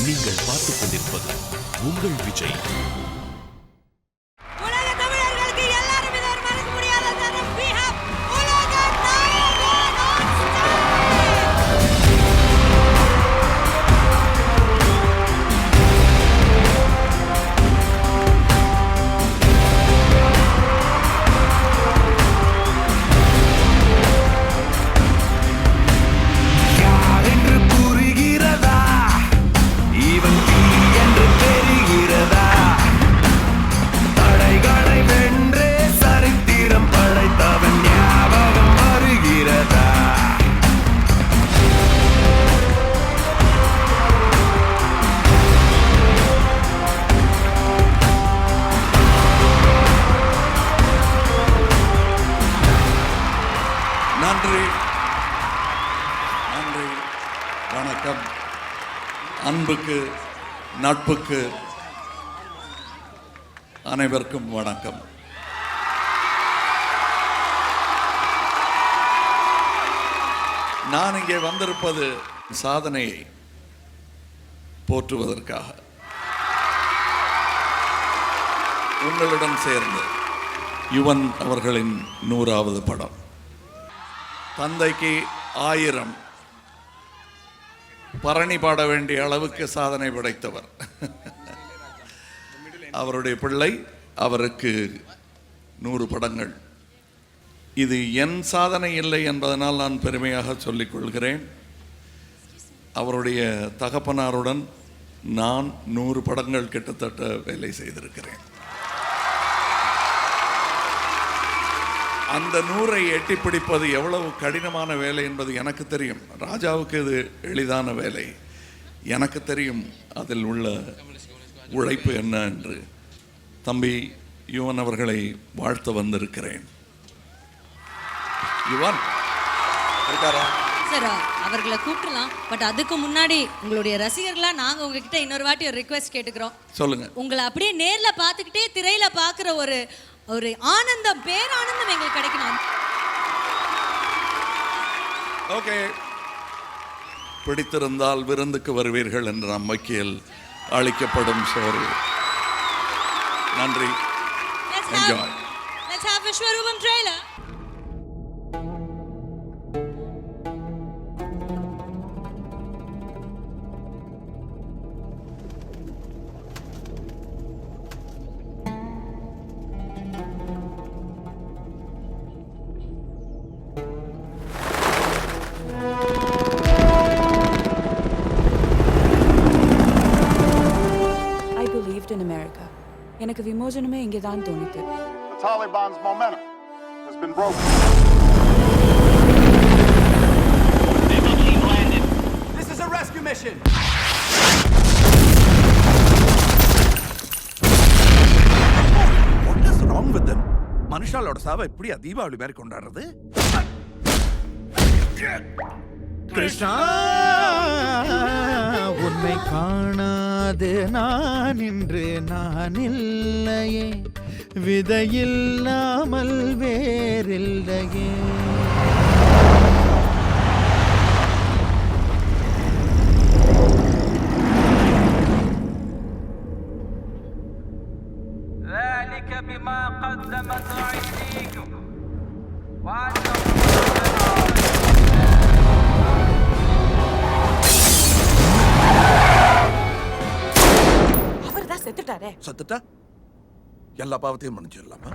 நீங்கள் பார்த்துக் கொண்டிருப்பது உங்கள் விஜய். நன்றி, நன்றி, வணக்கம். அன்புக்கு, நட்புக்கு அனைவருக்கும் வணக்கம். நான் இங்கே வந்திருப்பது சாதனையை போற்றுவதற்காக. உங்களுடன் சேர்ந்து யுவன் அவர்களின் 100வது படம். தந்தைக்கு 1000 பரணி பாட வேண்டிய அளவுக்கு சாதனை படைத்தவர். அவருடைய பிள்ளை, அவருக்கு 100 படங்கள். இது என் சாதனை இல்லை என்பதனால் நான் பெருமையாக சொல்லிக் கொள்கிறேன். அவருடைய தகப்பனாருடன் நான் 100 படங்கள் கிட்டத்தட்ட வேலை செய்திருக்கிறேன். அந்த 100ஐ எட்டி பிடிப்பது எவ்வளவு கடினமான வேலை என்பது எனக்கு தெரியும். ராஜாவுக்கு இது எளிதான வேலை. எனக்கு தெரியும் அதில் உள்ள உழைப்பு என்ன என்று. தம்பி யுவன் அவர்களை வாழ்த்த வந்திருக்கிறேன். யுவன் இருக்காரா? சார், அவர்களை கூப்பிடலாம். பட் அதுக்கு முன்னாடி உங்களுடைய ரசிகர்களா நாங்க உங்ககிட்ட இன்னொரு வாட்டி ஒரு ரிக்வெஸ்ட் கேட்டுக்கிறோம். சொல்லுங்க. உங்களை அப்படியே நேர்ல பார்த்துக்கிட்டே திரையில பார்க்குற ஒரு ஆனந்தம், பேரானந்தம் எங்களுக்கு கிடைக்கணும். ஓகே, பிடித்திருந்தால் விருந்துக்கு வருவீர்கள் என்ற நம்பிக்கையில் அளிக்கப்படும் சோறு. நன்றி. Enjoy. Let's have Vishwarupam trailer. In America. எனக்கு விமோசனமே இங்கே தான் தோணித்து. The Taliban's momentum has been broken. This is a rescue mission. What is wrong with them? மனுஷாலோட சாவை இப்படியா தீபாவளி மாதிரி கொண்டாடுறது? கிருஷ்ணா, உன்னை காணாது நான் இன்று நான் இல்லையே, விதையில்லாமல் வேறில்லையே. ذلك بما قدمت أيديكم وأن அவர் தான் செத்துட்டாரே. சத்துட்டா எல்லா பாவத்தையும் மன்னிச்சிடலாமா?